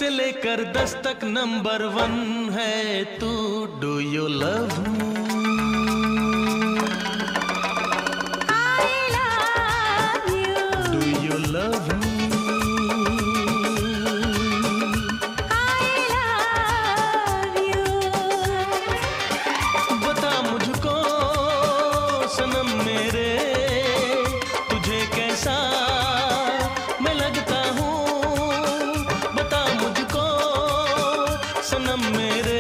से लेकर 10 तक नंबर 1 है तू। Do you love me? I love you. Do you love me? I love you. बता मुझको सनम मेरे, तुझे कैसा मैं लगता हूँ। बता मुझको सनम मेरे,